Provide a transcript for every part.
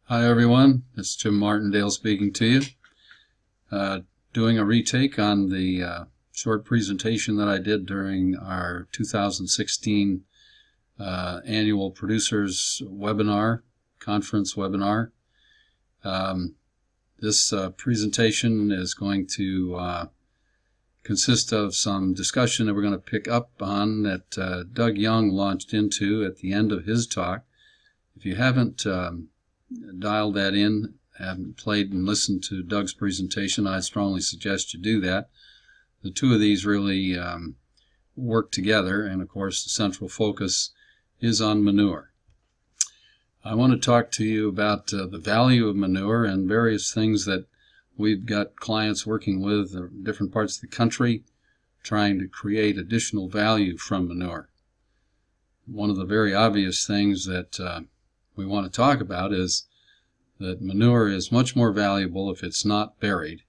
Hi everyone, it's Jim Martindale speaking to you. Doing a retake on the short presentation that I did during our 2016 annual producers webinar, conference webinar. This presentation is going to consist of some discussion that we're going to pick up on that Doug Young launched into at the end of his talk. If you haven't dialed that in, haven't played and listened to Doug's presentation, I'd strongly suggest you do that. The two of these really work together, and of course the central focus is on manure. I want to talk to you about the value of manure and various things that we've got clients working with in different parts of the country trying to create additional value from manure. One of the very obvious things that we want to talk about is that manure is much more valuable if it's not buried.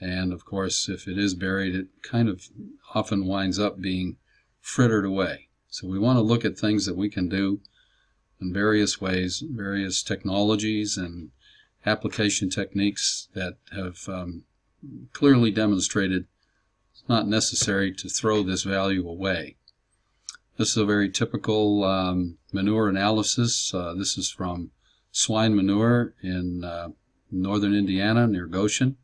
And of course, if it is buried, it kind of often winds up being frittered away. So we want to look at things that we can do in various ways, various technologies and application techniques that have clearly demonstrated it's not necessary to throw this value away. This is a very typical manure analysis. This is from swine manure in northern Indiana near Goshen.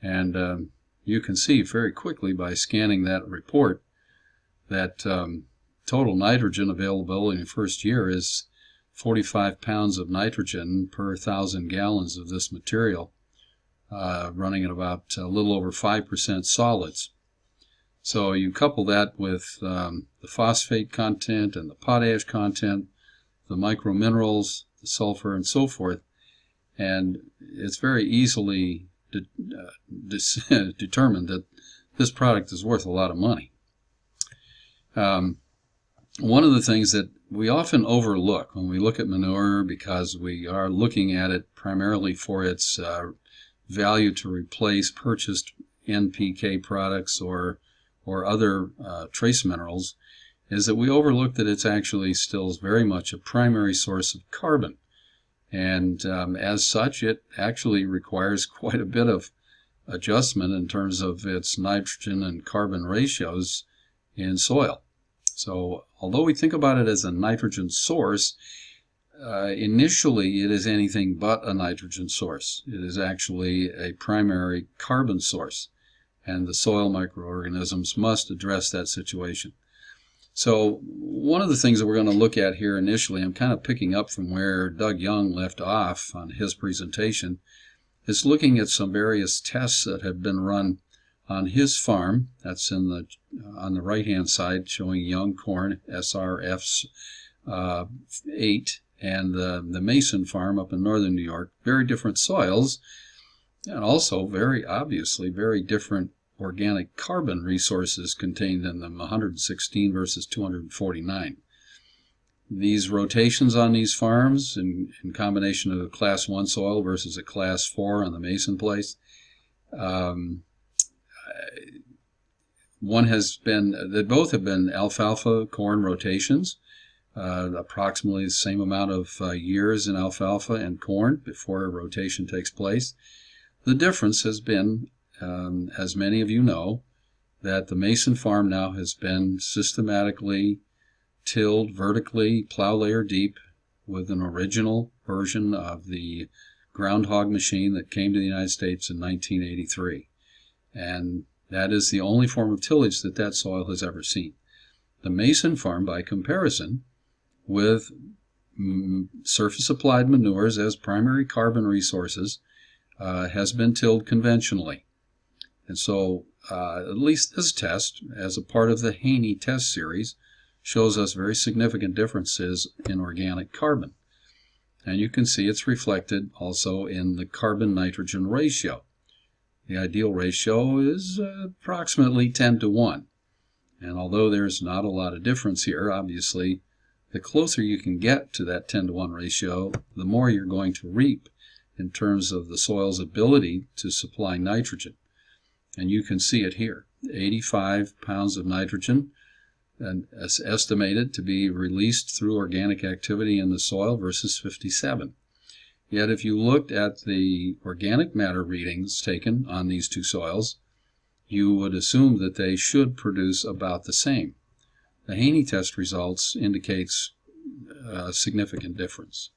And you can see very quickly by scanning that report that total nitrogen available in the first year is 45 pounds of nitrogen per 1,000 gallons of this material, running at about a little over 5% solids. So you couple that with the phosphate content and the potash content, the microminerals, the sulfur, and so forth, and it's very easily determined that this product is worth a lot of money. One of the things that we often overlook when we look at manure, because we are looking at it primarily for its value to replace purchased NPK products or other trace minerals, is that we overlook that it's actually still very much a primary source of carbon. And as such, it actually requires quite a bit of adjustment in terms of its nitrogen and carbon ratios in soil. So although we think about it as a nitrogen source, initially it is anything but a nitrogen source. It is actually a primary carbon source, and the soil microorganisms must address that situation. So one of the things that we're going to look at here initially, I'm kind of picking up from where Doug Young left off on his presentation, is looking at some various tests that have been run on his farm. That's on the right-hand side, showing young corn, SRF 8, and the Mason farm up in northern New York. Very different soils, and also very obviously very different organic carbon resources contained in them, 116 versus 249. These rotations on these farms, in combination of a Class 1 soil versus a Class 4 on the Mason place, both have been alfalfa corn rotations, approximately the same amount of years in alfalfa and corn before a rotation takes place. The difference has been, as many of you know, that the Mason farm now has been systematically tilled vertically, plow layer deep, with an original version of the groundhog machine that came to the United States in 1983. And that is the only form of tillage that soil has ever seen. The Mason farm, by comparison, with surface applied manures as primary carbon resources, has been tilled conventionally. And so at least this test, as a part of the Haney test series, shows us very significant differences in organic carbon. And you can see it's reflected also in the carbon-nitrogen ratio. The ideal ratio is approximately 10 to 1. And although there's not a lot of difference here, obviously, the closer you can get to that 10 to 1 ratio, the more you're going to reap in terms of the soil's ability to supply nitrogen. And you can see it here, 85 pounds of nitrogen, and estimated to be released through organic activity in the soil versus 57. Yet if you looked at the organic matter readings taken on these two soils, you would assume that they should produce about the same. The Haney test results indicates a significant difference.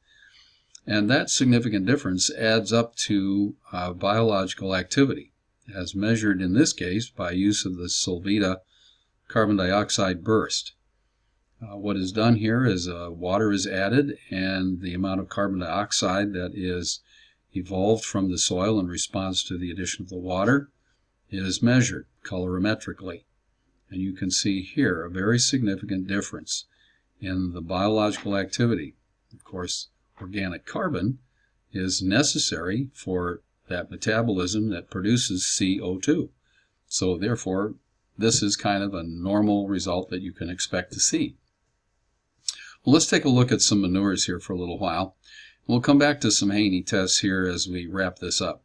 And that significant difference adds up to biological activity, as measured in this case by use of the Solvita carbon dioxide burst. What is done here is water is added, and the amount of carbon dioxide that is evolved from the soil in response to the addition of the water is measured colorimetrically. And you can see here a very significant difference in the biological activity. Of course, organic carbon is necessary for that metabolism that produces CO2. So therefore, this is kind of a normal result that you can expect to see. Well, let's take a look at some manures here for a little while. We'll come back to some Haney tests here as we wrap this up.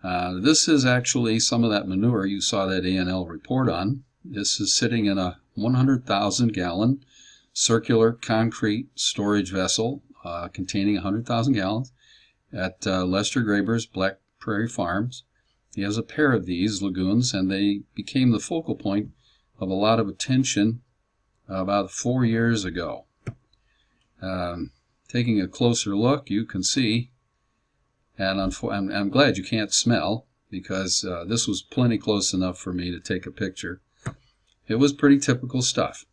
This is actually some of that manure you saw that A&L report on. This is sitting in a 100,000 gallon circular concrete storage vessel containing 100,000 gallons at Lester Graber's Black Prairie Farms. He has a pair of these lagoons, and they became the focal point of a lot of attention about 4 years ago. Taking a closer look, you can see, and I'm glad you can't smell, because this was plenty close enough for me to take a picture. It was pretty typical stuff.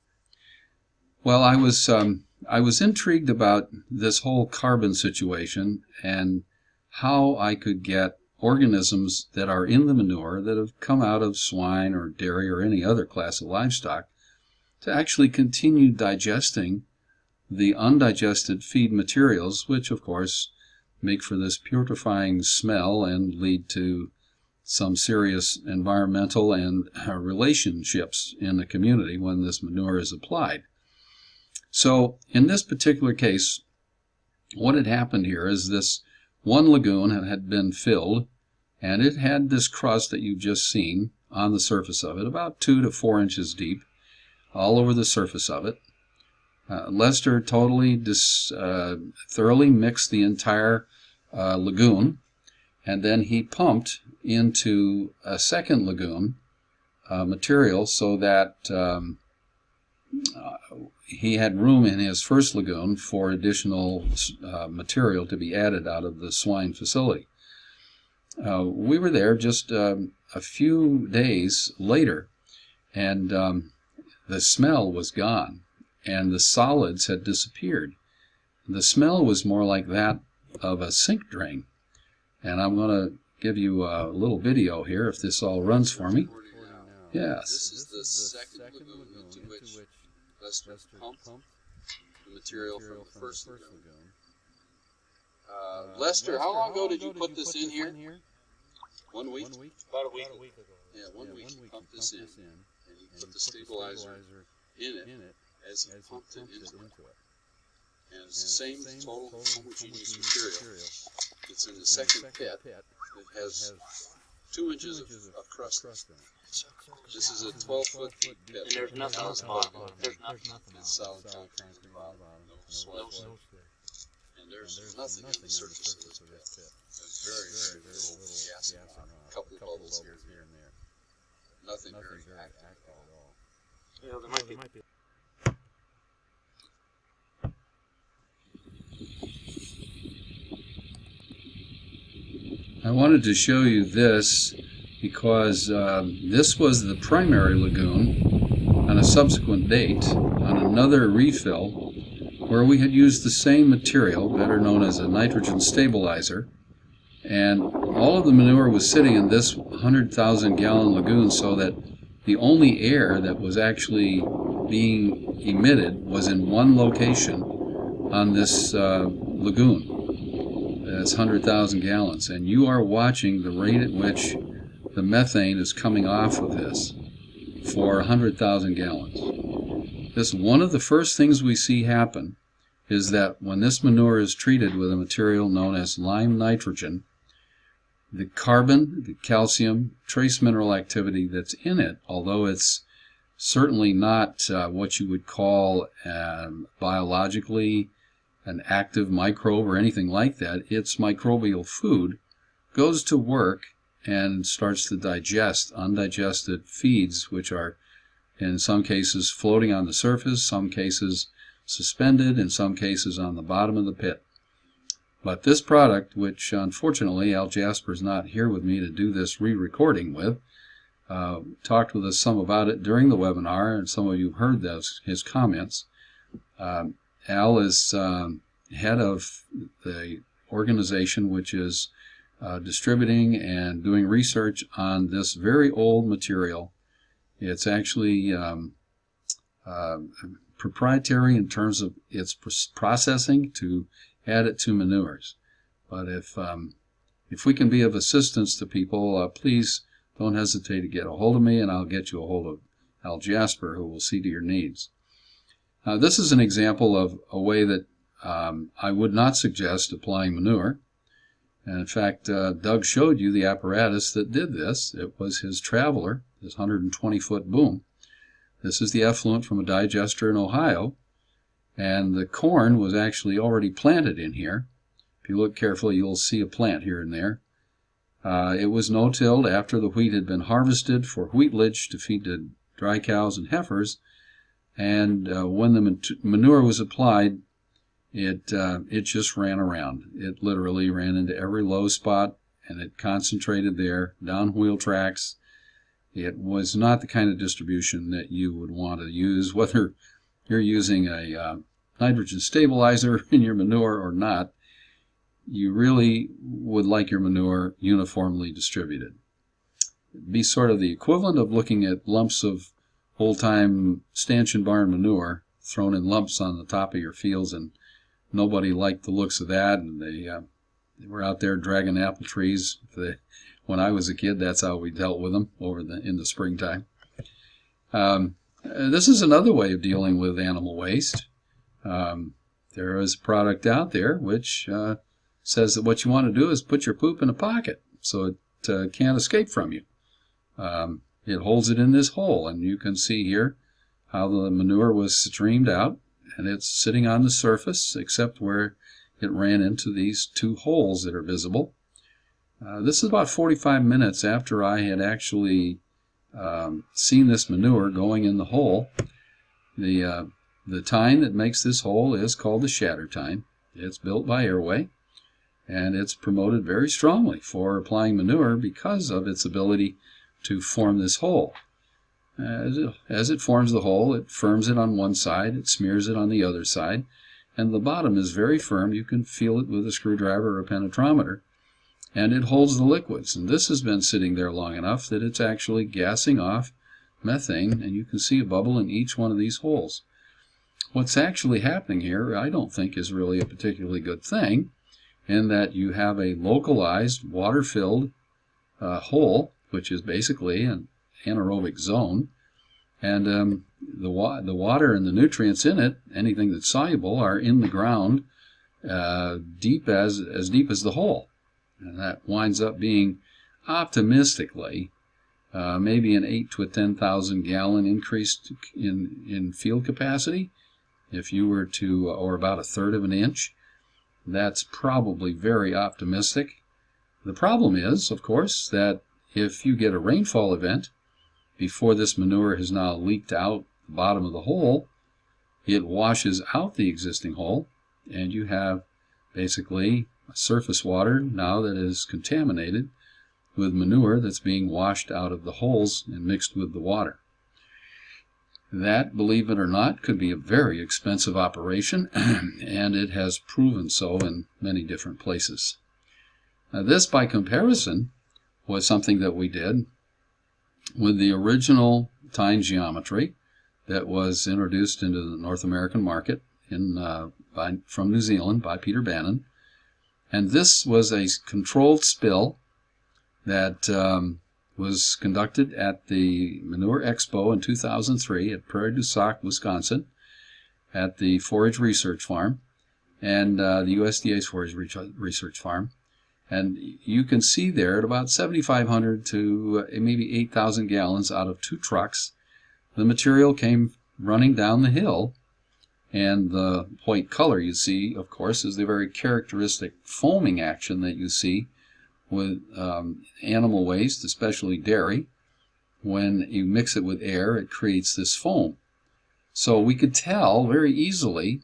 Well, I was intrigued about this whole carbon situation and how I could get organisms that are in the manure that have come out of swine or dairy or any other class of livestock to actually continue digesting the undigested feed materials, which of course make for this putrefying smell and lead to some serious environmental and relationships in the community when this manure is applied. So in this particular case, what had happened here is this one lagoon had been filled, and it had this crust that you've just seen on the surface of it, about 2 to 4 inches deep, all over the surface of it. Lester totally thoroughly mixed the entire lagoon, and then he pumped into a second lagoon material so that he had room in his first lagoon for additional material to be added out of the swine facility. We were there just a few days later, and the smell was gone, and the solids had disappeared. The smell was more like that of a sink drain. And I'm going to give you a little video here, if this all runs for me. Yes. This is the second lagoon into which Lester pumped the material from the first lagoon. Lester, how long ago did you put this in here? 1 week? About a week ago. Yeah, 1 week he pumped this in, and he put the stabilizer in it as he pumped it into it. And it's the same total homogeneous material. It's in the second pit that has 2 inches of crust in it. This is a 12-foot deep pit. And there's nothing on the bottom. There's nothing. It's solid concrete at the bottom, no soil. And there's nothing on the surface of this pit. There's very, very little gas in water. A couple of bubbles here and there. Nothing very active at all. Yeah, there might be. I wanted to show you this because this was the primary lagoon on a subsequent date on another refill where we had used the same material, better known as a nitrogen stabilizer, and all of the manure was sitting in this 100,000 gallon lagoon, so that the only air that was actually being emitted was in one location on this lagoon. That's 100,000 gallons, and you are watching the rate at which the methane is coming off of this for 100,000 gallons. This one of the first things we see happen is that when this manure is treated with a material known as lime nitrogen, the carbon, the calcium, trace mineral activity that's in it, although it's certainly not what you would call biologically an active microbe or anything like that. Its microbial food goes to work and starts to digest undigested feeds, which are in some cases floating on the surface, some cases suspended, in some cases on the bottom of the pit. But this product, which unfortunately Al Jasper's not here with me to do this re-recording with, talked with us some about it during the webinar, and some of you heard his comments. Al is head of the organization which is distributing and doing research on this very old material. It's actually proprietary in terms of its processing to add it to manures. But if we can be of assistance to people, please don't hesitate to get a hold of me, and I'll get you a hold of Al Jasper, who will see to your needs. This is an example of a way that I would not suggest applying manure. And in fact, Doug showed you the apparatus that did this. It was his Traveler, his 120-foot boom. This is the effluent from a digester in Ohio, and the corn was actually already planted in here. If you look carefully, you'll see a plant here and there. It was no-tilled after the wheat had been harvested for wheatlage to feed to dry cows and heifers, and when the manure was applied, it just ran around. It literally ran into every low spot, and it concentrated there, down wheel tracks. It was not the kind of distribution that you would want to use, whether you're using a nitrogen stabilizer in your manure or not. You really would like your manure uniformly distributed. It'd be sort of the equivalent of looking at lumps of old-time stanchion barn manure thrown in lumps on the top of your fields, and nobody liked the looks of that, and they were out there dragging apple trees. When I was a kid, that's how we dealt with them in the springtime. This is another way of dealing with animal waste. There is a product out there which says that what you want to do is put your poop in a pocket so it can't escape from you. It holds it in this hole, and you can see here how the manure was streamed out, and it's sitting on the surface except where it ran into these two holes that are visible. This is about 45 minutes after I had actually seen this manure going in the hole. The tine that makes this hole is called the Shatter tine. It's built by Airway, and it's promoted very strongly for applying manure because of its ability to form this hole. As it forms the hole, it firms it on one side, it smears it on the other side, and the bottom is very firm. You can feel it with a screwdriver or a penetrometer, and it holds the liquids. And this has been sitting there long enough that it's actually gassing off methane, and you can see a bubble in each one of these holes. What's actually happening here, I don't think, is really a particularly good thing, in that you have a localized, water-filled hole, which is basically an anaerobic zone, and the water and the nutrients in it, anything that's soluble, are in the ground deep as deep as the hole. And that winds up being, optimistically, maybe an 8 to a 10,000 gallon increase in field capacity. If you were to, or about 1/3 of an inch, that's probably very optimistic. The problem is, of course, that if you get a rainfall event before this manure has now leaked out the bottom of the hole, it washes out the existing hole, and you have basically surface water now that is contaminated with manure that's being washed out of the holes and mixed with the water. That, believe it or not, could be a very expensive operation, and it has proven so in many different places. Now, this, by comparison, was something that we did with the original tine geometry that was introduced into the North American market from New Zealand by Peter Bannon. And this was a controlled spill that was conducted at the Manure Expo in 2003 at Prairie du Sac, Wisconsin, at the Forage Research Farm, and the USDA's Forage Research Farm. And you can see there at about 7,500 to maybe 8,000 gallons out of 2 trucks, the material came running down the hill, And the white color you see, of course, is the very characteristic foaming action that you see with animal waste, especially dairy. When you mix it with air, it creates this foam. So we could tell very easily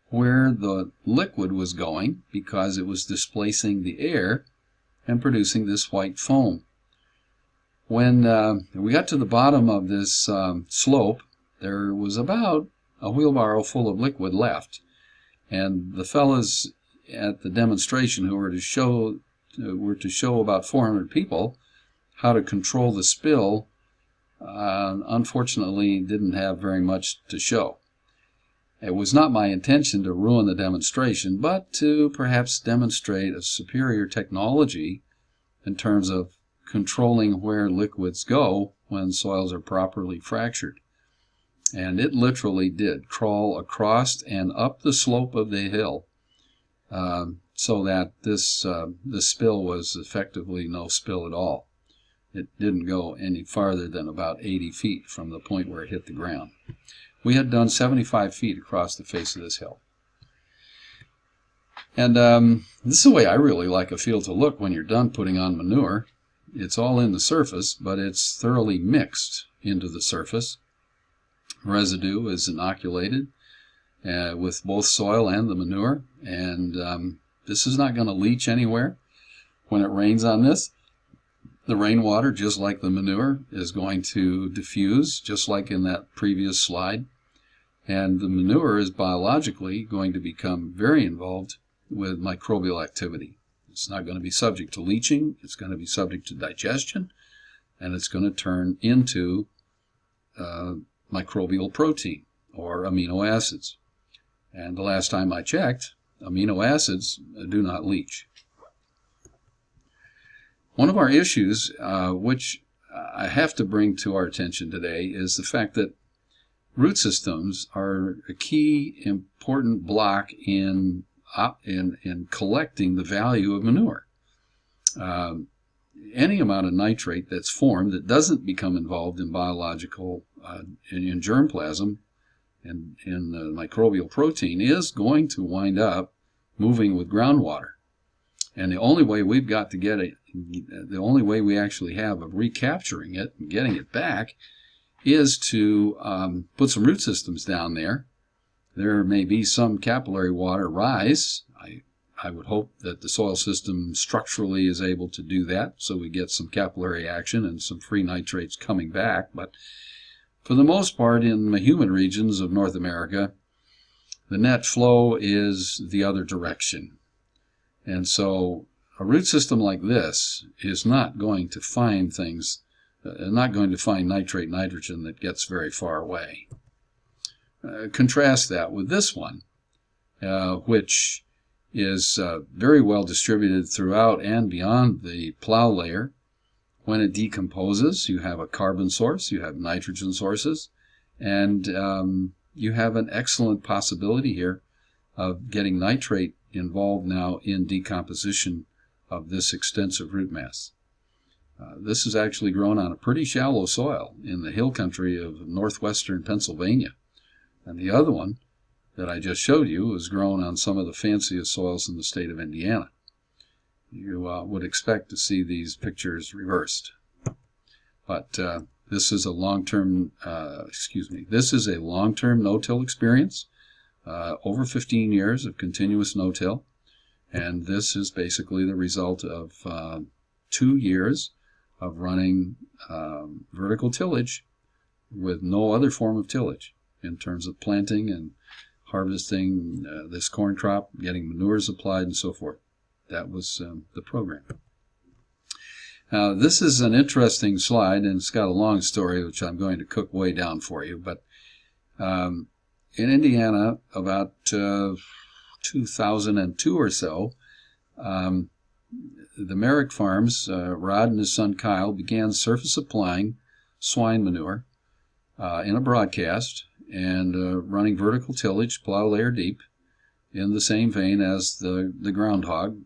where the liquid was going because it was displacing the air and producing this white foam. When we got to the bottom of this slope, there was about a wheelbarrow full of liquid left. And the fellas at the demonstration who were to show about 400 people how to control the spill, unfortunately didn't have very much to show. It was not my intention to ruin the demonstration, but to perhaps demonstrate a superior technology in terms of controlling where liquids go when soils are properly fractured. And it literally did crawl across and up the slope of the hill, so that this spill was effectively no spill at all. It didn't go any farther than about 80 feet from the point where it hit the ground. We had done 75 feet across the face of this hill. And this is the way I really like a field to look when you're done putting on manure. It's all in the surface, but it's thoroughly mixed into the surface. Residue is inoculated with both soil and the manure, and this is not going to leach anywhere. When it rains on this, the rainwater, just like the manure, is going to diffuse, just like in that previous slide. And the manure is biologically going to become very involved with microbial activity. It's not going to be subject to leaching, it's going to be subject to digestion, and it's going to turn into microbial protein, or amino acids. And the last time I checked, amino acids do not leach. One of our issues, which I have to bring to our attention today, is the fact that root systems are a key important block in collecting the value of manure. Any amount of nitrate that's formed that doesn't become involved in biological, in germplasm and in the microbial protein is going to wind up moving with groundwater. And the only way we've got to get it, the only way we actually have of recapturing it and getting it back is to put some root systems down there. There may be some capillary water rise. I would hope that the soil system structurally is able to do that, so we get some capillary action and some free nitrates coming back. But for the most part, in the humid regions of North America, the net flow is the other direction. And so a root system like this is not going to find things, not going to find nitrate nitrogen that gets very far away. Contrast that with this one, which is very well distributed throughout and beyond the plow layer. When it decomposes, you have a carbon source, you have nitrogen sources, and you have an excellent possibility here of getting nitrate involved now in decomposition of this extensive root mass. This is actually grown on a pretty shallow soil in the hill country of northwestern Pennsylvania. And the other one that I just showed you was grown on some of the fanciest soils in the state of Indiana. You would expect to see these pictures reversed. But this is a long-term, this is a long-term no-till experience, over 15 years of continuous no-till. And this is basically the result of 2 years of running vertical tillage with no other form of tillage in terms of planting and harvesting this corn crop, getting manures applied, and so forth. That was the program. Now, this is an interesting slide, and it's got a long story, which I'm going to cook way down for you. But in Indiana, about 2002 or so, the Merrick Farms, Rod and his son Kyle, began surface applying swine manure in a broadcast and running vertical tillage, plow layer deep, in the same vein as the groundhog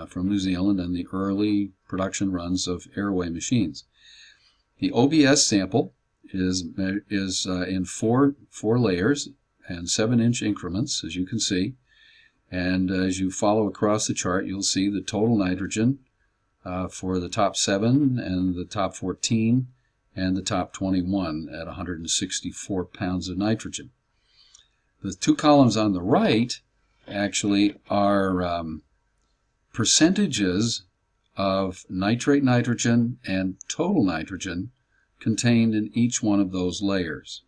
from New Zealand and the early production runs of airway machines. The OBS sample is in four layers and 7-inch increments, as you can see. And as you follow across the chart, you'll see the total nitrogen for the top 7 and the top 14 and the top 21 at 164 pounds of nitrogen. The two columns on the right actually are percentages of nitrate nitrogen and total nitrogen contained in each one of those layers.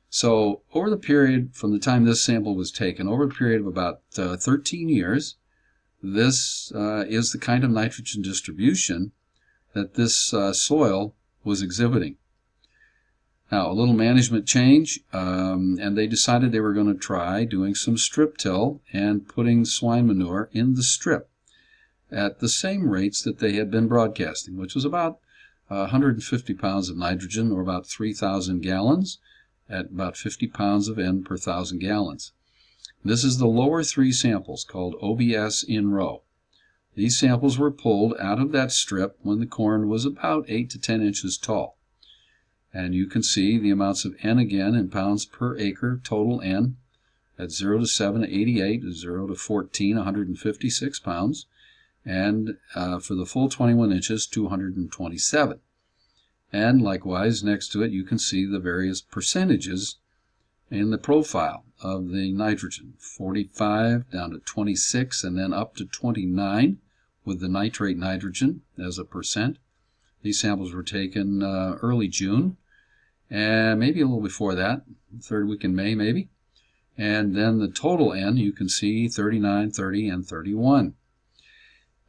So over the period from the time this sample was taken, over a period of about 13 years, this is the kind of nitrogen distribution that this soil was exhibiting. Now, a little management change, and they decided they were going to try doing some strip till and putting swine manure in the strip at the same rates that they had been broadcasting, which was about 150 pounds of nitrogen, or about 3,000 gallons, at about 50 pounds of N per 1,000 gallons. This is the lower 3 samples, called OBS in row. These samples were pulled out of that strip when the corn was about 8 to 10 inches tall. And you can see the amounts of N again in pounds per acre, total N, at 0 to 7, 88, 0 to 14, 156 pounds, and for the full 21 inches, 227. And likewise, next to it, you can see the various percentages in the profile of the nitrogen, 45 down to 26 and then up to 29 with the nitrate nitrogen as a percent. These samples were taken early June, and maybe a little before that, third week in May maybe. And then the total N, you can see 39, 30, and 31.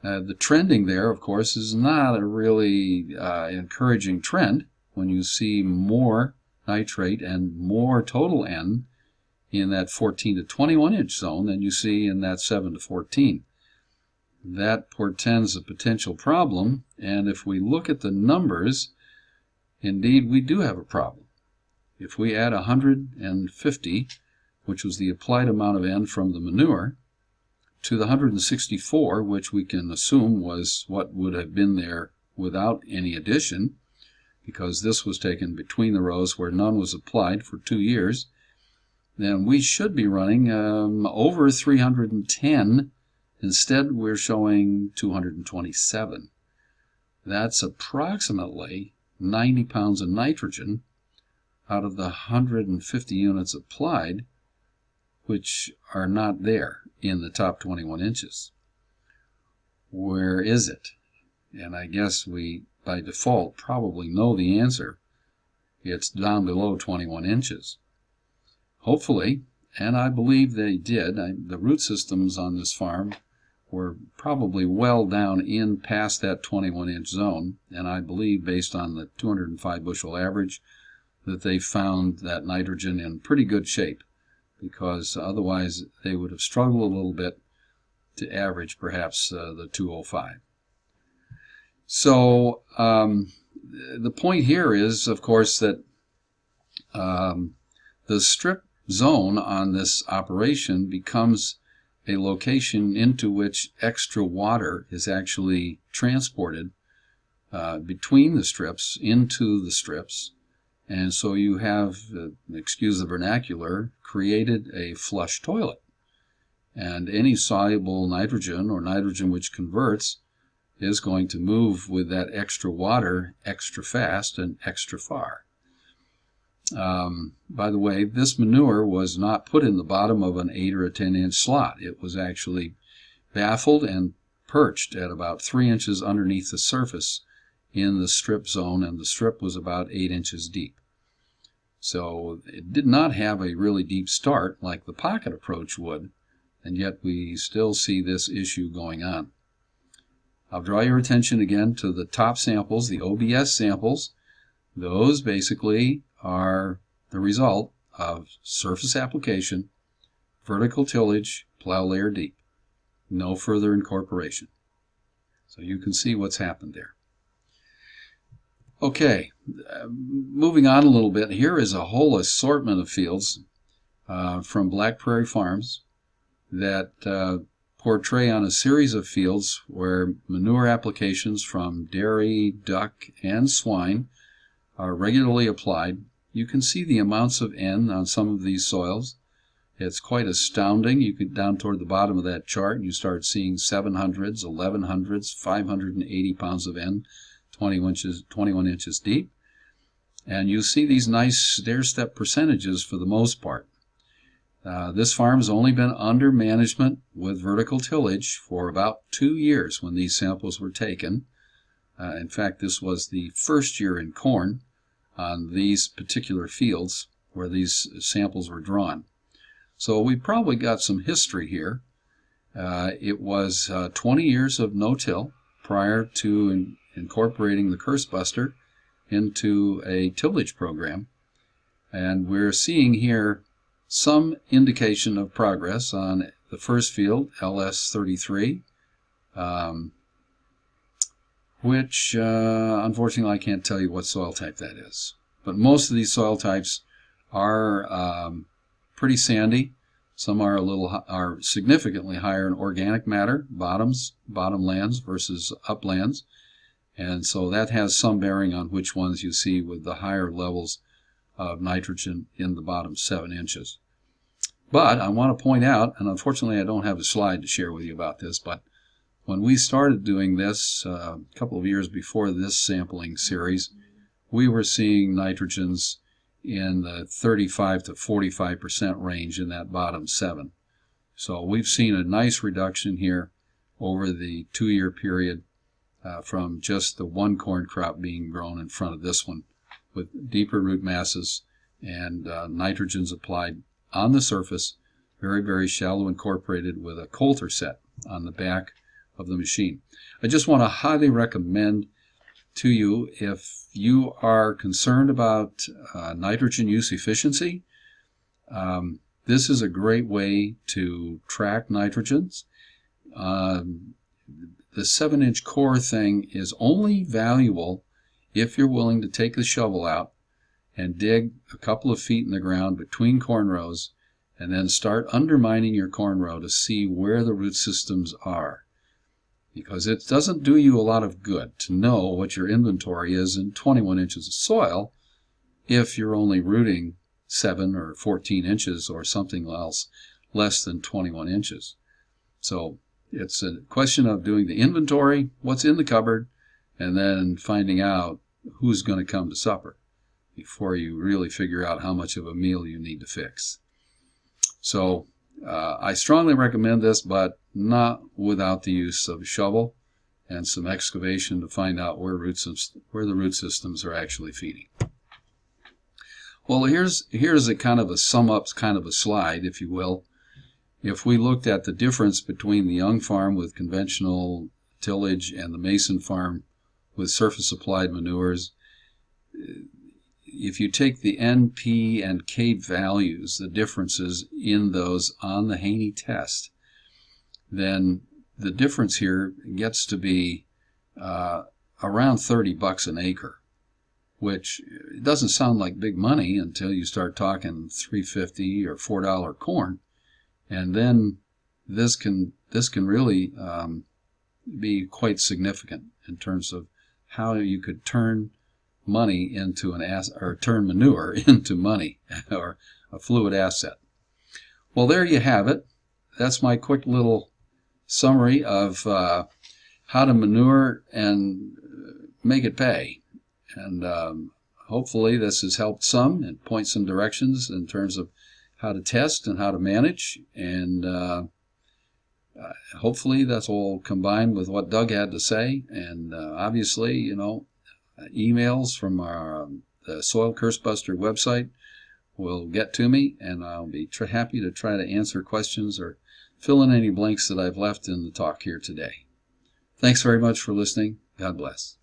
The trending there, of course, is not a really encouraging trend when you see more nitrate and more total N in that 14 to 21 inch zone than you see in that 7 to 14. That portends a potential problem, and if we look at the numbers, indeed we do have a problem. If we add 150, which was the applied amount of N from the manure, to the 164, which we can assume was what would have been there without any addition, because this was taken between the rows where none was applied for 2 years, then we should be running over 310. Instead, we're showing 227. That's approximately 90 pounds of nitrogen out of the 150 units applied, which are not there in the top 21 inches. Where is it? And I guess we, by default, probably know the answer. It's down below 21 inches. Hopefully, and I believe they did, the root systems on this farm were probably well down in past that 21-inch zone, and I believe, based on the 205 bushel average, that they found that nitrogen in pretty good shape, because otherwise they would have struggled a little bit to average perhaps the 205. So the point here is, of course, that the strip zone on this operation becomes a location into which extra water is actually transported between the strips into the strips. And so you have, excuse the vernacular, created a flush toilet. And any soluble nitrogen or nitrogen which converts is going to move with that extra water extra fast and extra far. By the way, this manure was not put in the bottom of an 8 or a 10-inch slot. It was actually baffled and perched at about 3 inches underneath the surface in the strip zone, and the strip was about 8 inches deep. So it did not have a really deep start like the pocket approach would, and yet we still see this issue going on. I'll draw your attention again to the top samples, the OBS samples. Those basically are the result of surface application, vertical tillage, plow layer deep. No further incorporation. So you can see what's happened there. Okay, moving on a little bit, here is a whole assortment of fields from Black Prairie Farms that portray on a series of fields where manure applications from dairy, duck, and swine are regularly applied you can see the amounts of N on some of these soils. It's quite astounding. You get down toward the bottom of that chart and you start seeing 700s, 1100s, 580 pounds of N, 21 inches deep. And you see these nice stair-step percentages for the most part. This farm has only been under management with vertical tillage for about 2 years when these samples were taken. In fact, this was the first year in corn on these particular fields where these samples were drawn. So we probably got some history here. It was 20 years of no-till prior to incorporating the curse buster into a tillage program. And we're seeing here some indication of progress on the first field, LS33, which unfortunately I can't tell you what soil type that is. But most of these soil types are pretty sandy. Some are significantly higher in organic matter, bottom lands versus uplands. And so that has some bearing on which ones you see with the higher levels of nitrogen in the bottom 7 inches. But I want to point out, and unfortunately I don't have a slide to share with you about this, but when we started doing this a couple of years before this sampling series, we were seeing nitrogens in the 35 to 45% range in that bottom 7. So we've seen a nice reduction here over the 2-year period from just the one corn crop being grown in front of this one, with deeper root masses and nitrogens applied on the surface, very, very shallow, incorporated with a coulter set on the back of the machine. I just want to highly recommend to you, if you are concerned about nitrogen use efficiency, this is a great way to track nitrogens. The 7-inch core thing is only valuable if you're willing to take the shovel out and dig a couple of feet in the ground between corn rows and then start undermining your corn row to see where the root systems are. Because it doesn't do you a lot of good to know what your inventory is in 21 inches of soil if you're only rooting 7 or 14 inches or something else less than 21 inches. So it's a question of doing the inventory, what's in the cupboard, and then finding out who's going to come to supper before you really figure out how much of a meal you need to fix. So I strongly recommend this, but not without the use of a shovel and some excavation to find out where the root systems are actually feeding. Well, here's a kind of a sum up kind of a slide, if you will. If we looked at the difference between the Young farm with conventional tillage and the Mason farm with surface applied manures, if you take the N, P, and K values, the differences in those on the Haney test, then the difference here gets to be around $30 an acre, which doesn't sound like big money until you start talking $3.50 or $4 corn, and then this can really be quite significant in terms of how you could turn money into an asset, or turn manure into money, or a fluid asset. Well, there you have it. That's my quick little summary of how to manure and make it pay. And hopefully this has helped some and point some directions in terms of how to test and how to manage. And hopefully that's all combined with what Doug had to say. And obviously, you know, emails from the Soil Curse Buster website will get to me, and I'll be happy to try to answer questions or fill in any blanks that I've left in the talk here today. Thanks very much for listening. God bless.